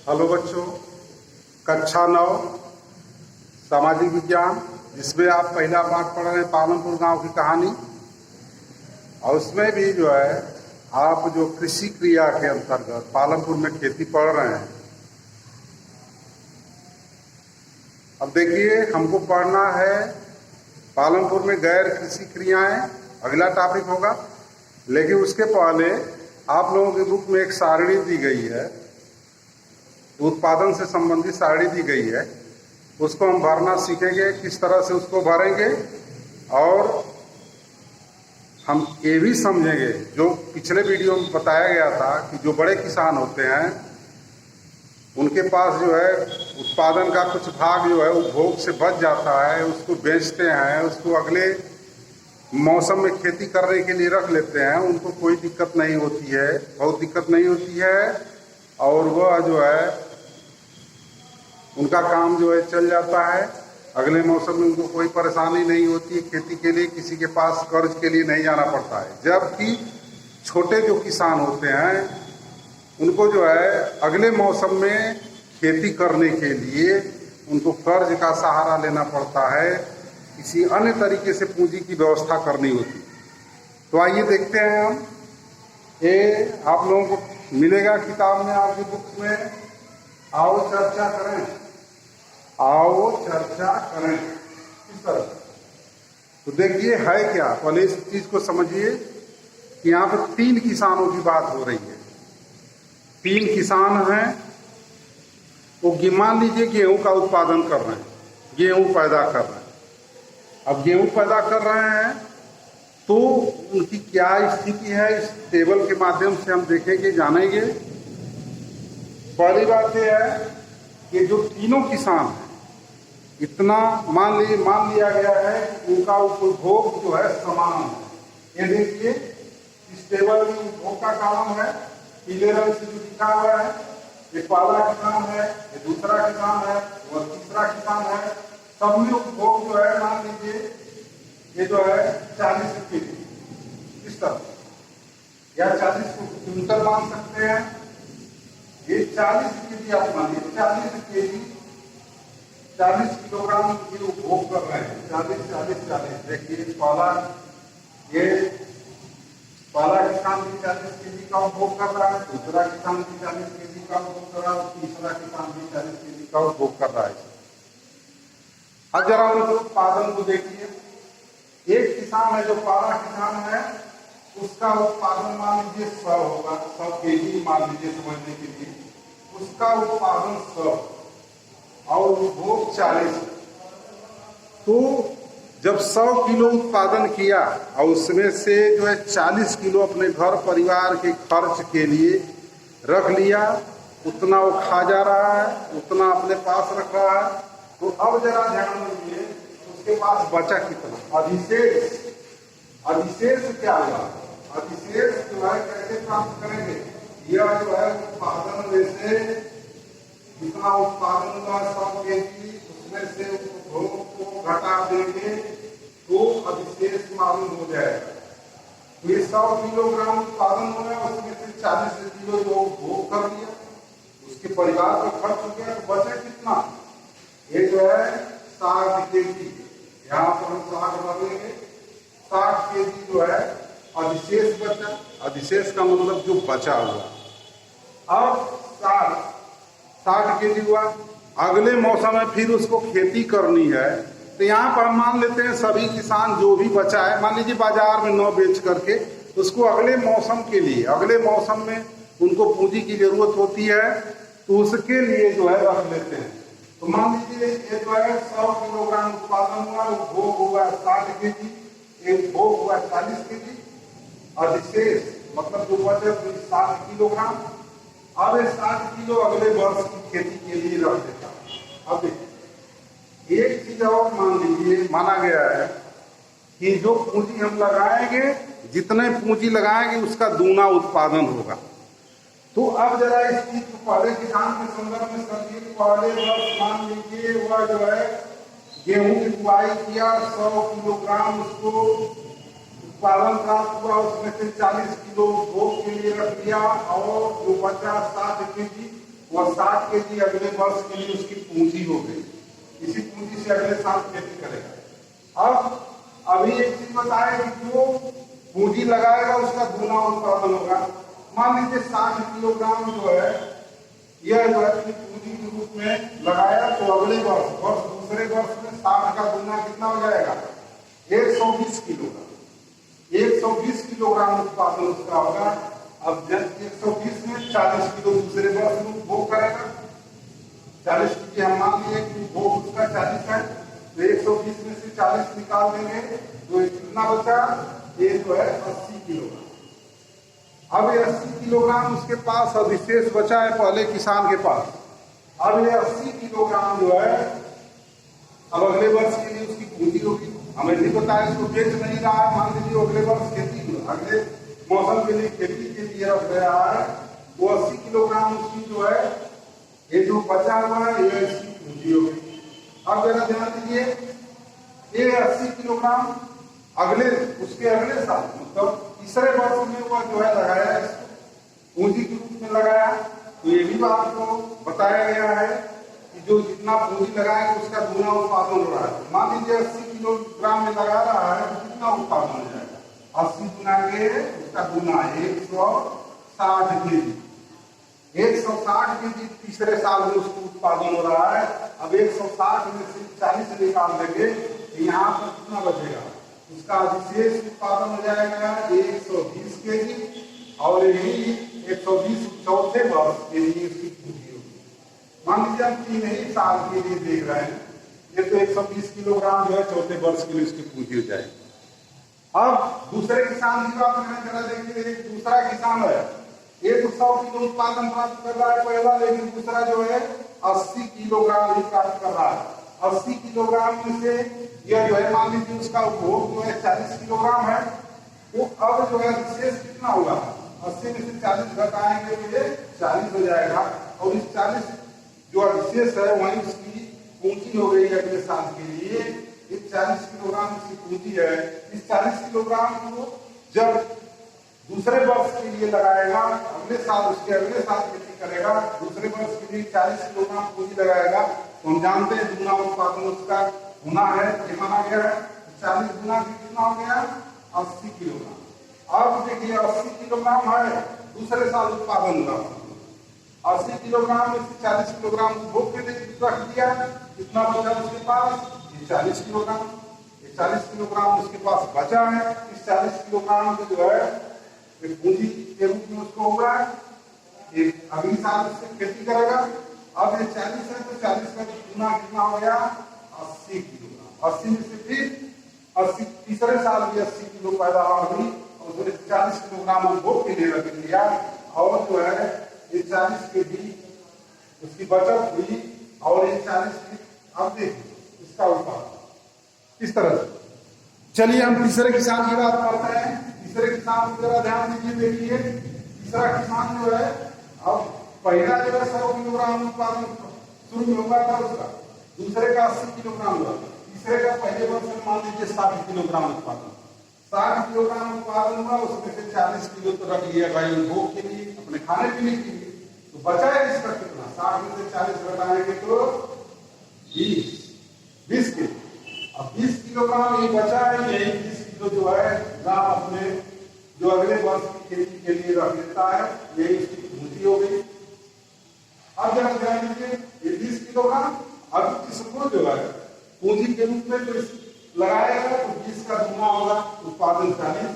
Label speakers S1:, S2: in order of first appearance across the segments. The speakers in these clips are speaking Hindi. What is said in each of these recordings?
S1: हेलो बच्चों, कक्षा 9 सामाजिक विज्ञान, जिसमें आप पहला पाठ पढ़ रहे हैं पालमपुर गांव की कहानी। और उसमें भी जो है आप जो कृषि क्रिया के अंतर्गत पालमपुर में खेती पढ़ रहे हैं। अब देखिए, हमको पढ़ना है पालमपुर में गैर कृषि क्रियाएं, अगला टॉपिक होगा। लेकिन उसके पहले आप लोगों की बुक में एक सारणी दी गई है, उत्पादन से संबंधित सारणी दी गई है। उसको हम भरना सीखेंगे, किस तरह से उसको भरेंगे। और हम ये भी समझेंगे, जो पिछले वीडियो में बताया गया था कि जो बड़े किसान होते हैं उनके पास जो है उत्पादन का कुछ भाग जो है उपभोग से बच जाता है, उसको बेचते हैं, उसको अगले मौसम में खेती करने के लिए रख लेते हैं। उनको कोई दिक्कत नहीं होती है, बहुत दिक्कत नहीं होती है, और वह जो है उनका काम जो है चल जाता है। अगले मौसम में उनको कोई परेशानी नहीं होती है, खेती के लिए किसी के पास कर्ज के लिए नहीं जाना पड़ता है। जबकि छोटे जो किसान होते हैं उनको जो है अगले मौसम में खेती करने के लिए उनको कर्ज का सहारा लेना पड़ता है, किसी अन्य तरीके से पूंजी की व्यवस्था करनी होती। तो आइए देखते हैं हम, ये आप लोगों को मिलेगा किताब में, आपकी बुक में। आओ चर्चा करें, आओ चर्चा करें, किस तरह। तो देखिए है क्या, पहले इस चीज को समझिए कि यहाँ पर 3 किसानों की बात हो रही है। 3 किसान हैं, वो मान लीजिए गेहूं का उत्पादन कर रहे हैं, गेहूं पैदा कर रहे हैं। अब गेहूं पैदा कर रहे हैं तो उनकी क्या स्थिति है, इस टेबल के माध्यम से हम देखेंगे, जानेंगे। पहली बात यह है कि जो तीनों किसान हैं, इतना मान लिया गया है कि उनका उपभोग जो है समान है। ये देखिए, इस टेबल में उपभोग का कॉलम है, पीले रंग से जो लिखा हुआ है, ये पहला किसान है, ये दूसरा किसान है, और तीसरा किसान है। सब में उपभोग जो है मान लीजिए ये जो है 40 केजी, इस तरह, या 40 को क्विंटल मान सकते हैं। ये 40 केजी आप मानिए, 40 केजी 40 किलोग्राम ये उपभोग कर रहे हैं। 40। देखिए पहला किसान भी 40 केजी का उपभोग कर रहा है, दूसरा किसान भी 40 केजी का उपभोग कर रहा है, तीसरा किसान भी 40 केजी का उपभोग कर रहा है। अब जरा उनके उत्पादन को देखिए। एक किसान है, जो पहला किसान है, उसका उत्पादन मान लीजिए 100 होगा, 100 केजी मान लीजिए समझने के लिए। उसका उत्पादन 100 और उपभोग 40। तो जब 100 किलो उत्पादन किया और उसमें से जो है 40 किलो अपने घर परिवार के खर्च के लिए रख लिया, उतना वो खा जा रहा है, उतना अपने पास रख रहा है। तो अब जरा ध्यान दीजिए, उसके पास बचा कितना, अधिशेष क्या हुआ। अधिशेष जो है कैसे प्राप्त करेंगे, यह जो है उत्पादन में से जितना उत्पादन हुआ 100 केजी, उसमें से उपभोग को घटा देंगे तो अधिशेष मालूम हो जाएगा। ये 100 किलोग्राम उत्पादन हो गया, उसमें से 40 किलो जो उपभोग कर लिया, उसके परिवार का खर्च हो गया, तो बचा कितना, ये जो है 60 केजी। यहाँ पर हम 60 भर लेंगे, 60 केजी जो है अधिशेष बचा। अधिशेष का मतलब जो बचा हुआ। अब 60 केजी हुआ, अगले मौसम में फिर उसको खेती करनी है। तो यहाँ पर मान लेते हैं सभी किसान जो भी बचा है, मान लीजिए बाजार में न बेच करके उसको अगले मौसम के लिए, अगले मौसम में उनको पूंजी की जरूरत होती है, तो उसके लिए जो है रख लेते हैं। तो मान लीजिए ये जो है 100 किलोग्राम उत्पादन हुआ, उपभोग हुआ 60 केजी, एक उपभोग हुआ 40 केजी, अधिशेष मतलब जो बचे 60 किलोग्राम। अब 60 किलो अगले वर्ष की खेती के लिए रख देता है। अब एक चीज और मान लीजिए, माना गया है कि जो पूंजी हम लगाएंगे, जितने पूंजी लगाएंगे उसका दूना उत्पादन होगा। तो अब जरा इस चीज को पहले किसान के संदर्भ में समझिए। पहले वर्ष मान लीजिए वह जो है गेहूं की बुआई किया, 100 किलोग्राम उसको उत्पादन प्राप्त हुआ, उसमें से 40 किलो उपभोग के लिए रख लिया, और जो बचा 60 केजी वह 60 के जी अगले वर्ष के लिए उसकी पूंजी हो गई। इसी पूंजी से अगले साल खेती करेगा। अब अभी एक चीज बताए कि जो पूंजी लगाएगा उसका दूना उत्पादन होगा। मान लीजिए 60 किलोग्राम जो है यह जो है पूंजी के रूप में लगाया, तो अगले वर्ष दूसरे वर्ष में 60 का दूना कितना हो जाएगा? 120 किलोग्राम। 120 किलोग्राम उत्पादन उसका होगा। अब 120 में 40 किलो दूसरे वर्ष में उपभोग करेगा। 40 की हम मान लिए कि उपभोग उसका 40 है, तो 120 में से 40 निकाल देंगे तो कितना बचा? ये जो है 80 किलोग्राम। अब ये 80 किलोग्राम उसके पास अधिशेष बचा है पहले किसान के पास। अब ये 80 किलोग्राम जो है अब अगले वर्ष के लिए उसकी पूंजी होगी। हमें नहीं बताया, इसको बेच नहीं रहा है। मान लीजिए अगले वर्ष खेती, अगले मौसम के लिए खेती के लिए रख रहा है, वो 80 किलोग्राम उसकी जो है ये जो बचा हुआ है ये इसकी पूंजी होगी। अब जरा ध्यान दीजिए, ये 80 किलोग्राम उसके अगले साल मतलब तीसरे वर्ष में वह जो है लगाया, इसको पूंजी के रूप में लगाया। तो ये भी बात को बताया गया है कि जो जितना पूंजी लगाएंगे उसका दूना उत्पादन हो रहा है। मान लीजिए 80 किलोग्राम में लगा रहा है तो कितना उत्पादन हो जाएगा? 80 गुना के उसका दूना 160 केजी। 160 केजी तीसरे साल में उसको उत्पादन हो रहा है। अब 160 में से 40 निकाल देंगे तो यहाँ पर कितना बचेगा? उसका अधिशेष उत्पादन हो जाएगा 120 केजी, और यही 120 चौथे वर्ष के लिए उसकी पूंजी होगी। मान लीजिए हम 3 ही साल के लिए देख रहे हैं, ये तो 120 किलोग्राम जो है चौथे वर्ष के लिए उसकी पूंजी हो जाएगी। अब दूसरे किसान की बात करें, जरा देखिए, एक दूसरा किसान है, ये तो 100 किलो उत्पादन प्राप्त कर रहा है पहला, लेकिन दूसरा जो है 80 किलोग्राम ही प्राप्त कर रहा है। 80 किलोग्राम में से यह जो है मान लीजिए उसका उपभोग जो है 40 किलोग्राम है, वो अब जो है विशेष कितना होगा? 80 में से 40 घटाएंगे तो ये 40 हो जाएगा, और इस 40 जो विशेष है वही उसकी पूंजी हो गई अगले साल के लिए। इस 40 किलोग्राम की पूंजी है। इस 40 किलोग्राम को जब दूसरे वर्ष के लिए लगाएगा, अगले साल उसके अगले साल खेती करेगा, दूसरे वर्ष के लिए 40 किलोग्राम पूंजी लगाएगा, तो हम जानते हैं दूना उत्पादन उसका गुना है, ये माना गया है। 40 गुना कितना हो गया? 80 किलोग्राम। अब देखिए 80 किलोग्राम है, दूसरे साल उत्पादन हुआ 80 किलोग्राम में से 40 किलोग्राम उपभोग के लिए रख दिया, कितना बचा उसके पास? ये 40 किलोग्राम। ये 40 किलोग्राम उसके पास बचा है। इस 40 किलोग्राम को जो है पूंजी के रूप में उसको हुआ है, अगली साल उससे खेती करेगा। अब ये 40 है तो 40 का गुना कितना हो गया? 80 किलोग्राम। 80 में से फिर 80 तीसरे साल भी 80 किलो पैदावार हुई, और उसने 40 किलोग्राम उपभोग के लिए रख लिया, और जो है ये 40 के भी उसकी बचत हुई, और ये 40 की अब देखिए इसका उत्पादन इस तरह से। चलिए हम तीसरे किसान की बात करते हैं। तीसरे किसान को जरा ध्यान दीजिए, देखिए तीसरा किसान जो है, अब पहला जो है 100 किलोग्राम उत्पादन शुरू में हुआ था उसका, दूसरे का 80 किलोग्राम हुआ, तीसरे का पहले वर्ष में मान लीजिए 60 किलोग्राम उत्पादन। 60 किलोग्राम उत्पादन हुआ, उसमें से 40 किलो तो रख लिया भाई उपभोग के लिए, अपने खाने पीने के लिए, तो बचा है इसका कितना? 60 में से 40 घटाएंगे तो 20 किलो। अब 20 किलोग्राम ये बचा है, यही 20 किलो जो है ग्राम अपने जो अगले वर्ष की खेती के लिए रख लेता है, यही उसकी पूंजी हो गई। अब जरा ध्यान दीजिए, ये 20 किलोग्राम अब इसको जो है पूंजी के रूप में तो लगाएगा तो 20 का गुना होगा, उत्पादन 40।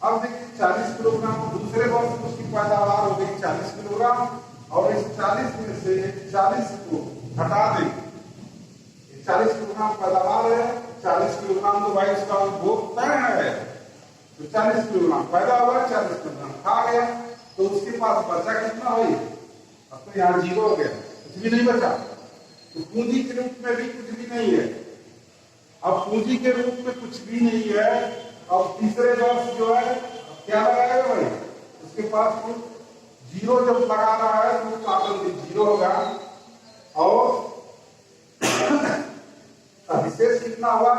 S1: अब देखिए 40 किलोग्राम दूसरे वर्ष में उसकी पैदावार हो गई 40 किलोग्राम, और इस 40 में से 40 को घटा देंगे। 40 किलोग्राम पैदावार है, 40 किलोग्राम तो भाई इसका उपभोग तय है, तो 40 किलोग्राम पैदा हुआ, 40 किलोग्राम खा गया, तो उसके पास बचा कितना भाई? अब तो यहाँ 0 हो गया, कुछ भी नहीं बचा। तो पूंजी के रूप में भी कुछ भी नहीं है। अब पूंजी के रूप में कुछ भी नहीं है। अब तीसरे वर्ष जो है क्या लगाएगा भाई? उसके पास कुछ 0 जब लगा रहा है तो उत्पादन भी 0 होगा, और विशेष कितना हुआ?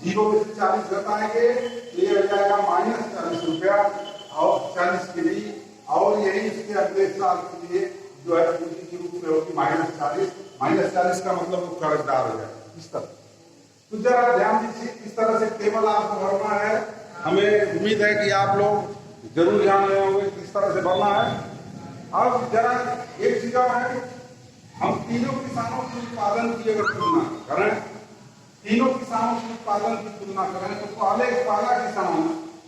S1: 0 में से 40 घटाएंगे तो ये हो जाएगा -40 रुपया, और 40 के लिए, और यही इसके अगले साल के लिए जो है पूंजी के रूप में होगी -40। -40 का मतलब वो कर्जदार हो जाएगा इस तरह। तो जरा ध्यान दीजिए, इस तरह से टेबल आपको भरना है। हमें उम्मीद है कि आप लोग जरूर ध्यान रहे होंगे किस तरह से भरना है। अब जरा एक चीज और है, हम तीनों किसानों के उत्पादन की अगर तुलना करें, तीनों किसानों के उत्पादन की तुलना करें तो पहला किसान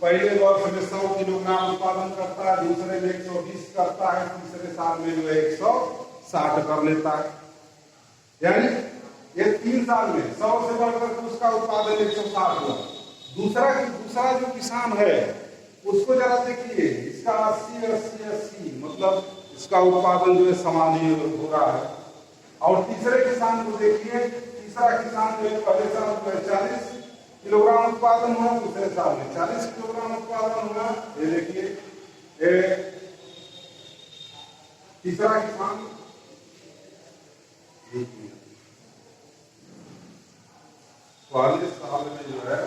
S1: पहले वर्ष में 100 किलोग्राम उत्पादन करता है, दूसरे में 120 करता है, तीसरे साल में जो है 160 कर लेता है। यानी ये 3 साल में 100 से बढ़कर उसका उत्पादन 160 हुआ। दूसरा जो किसान है उसको जरा देखिए, इसका 80-80-80 मतलब इसका उत्पादन जो है समान ही हो रहा है। और तीसरे किसान को देखिए, तीसरा किसान जो है पहले साल जो है 40 किलोग्राम उत्पादन हुआ, दूसरे साल में 40 किलोग्राम उत्पादन हुआ। ये देखिए तीसरा किसान पहले साल में जो है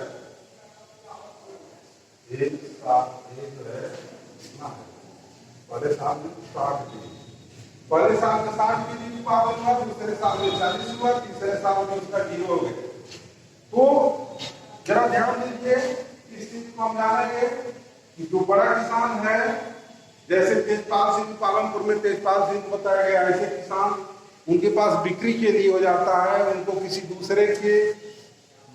S1: पहले साल में 60 केजी, पहले साल में 60 केजी उत्पादन हुआ, दूसरे साल में 40 हुआ, तीसरे साल में उसका 0 हो गया। तो जरा ध्यान दीजिए, इस चीज को हम जानेंगे कि जो बड़ा किसान है, जैसे तेजपाल सिंह पालमपुर में तेजपाल सिंह को बताया गया, ऐसे किसान उनके पास बिक्री के लिए हो जाता है, उनको किसी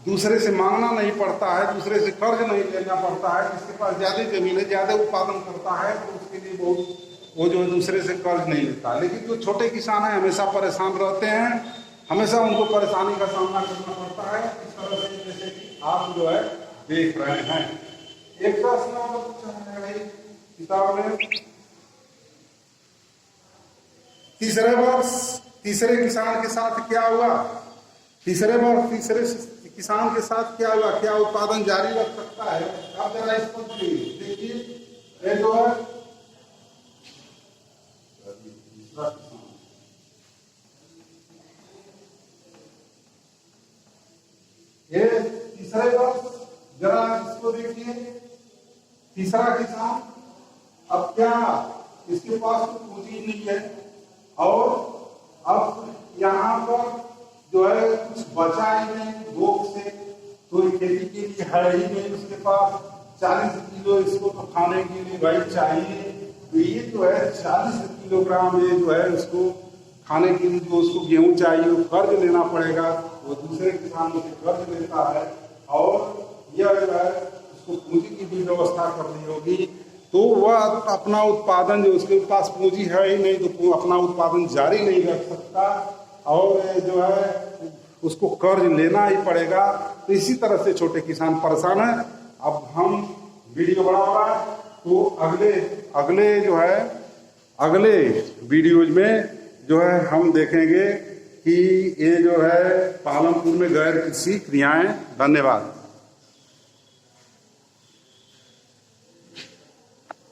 S1: दूसरे से मांगना नहीं पड़ता है, दूसरे से कर्ज नहीं लेना पड़ता है। जिसके पास ज्यादा जमीन है, ज्यादा उत्पादन करता है, तो उसके लिए वो जो है दूसरे से कर्ज नहीं लेता। लेकिन जो छोटे किसान है हमेशा परेशान रहते हैं, हमेशा उनको परेशानी का सामना करना पड़ता है। इस तरह से जैसे कि आप जो है देख रहे हैं। एक प्रश्न किताब में तीसरे वर्ष तीसरे किसान के साथ क्या हुआ, तीसरे किसान के साथ क्या हुआ, क्या उत्पादन जारी रख सकता है? आप जरा इसको देखिए, ये जो है ये तीसरे वर्ष, जरा इसको देखिए, तीसरा किसान अब क्या, इसके पास तो पूंजी नहीं है और अब यहाँ पर जो है कुछ बचा ही नहीं भोग से, तो खेती के लिए है ही नहीं उसके पास। 40 किलो इसको तो खाने के लिए भाई चाहिए, तो ये जो है 40 किलोग्राम ये जो है उसको खाने के लिए जो उसको गेहूं चाहिए वो कर्ज लेना पड़ेगा, वो दूसरे किसानों से कर्ज लेता है और यह जो है उसको पूंजी की भी व्यवस्था करनी होगी। तो वह अपना उत्पादन, जो उसके पास पूंजी है ही नहीं, तो अपना उत्पादन जारी नहीं रख सकता और जो है उसको कर्ज लेना ही पड़ेगा। तो इसी तरह से छोटे किसान परेशान है। अब हम वीडियो बना रहा है, तो अगले वीडियोज में जो है हम देखेंगे कि ये जो है पालमपुर में गैर कृषि क्रियाएं। धन्यवाद।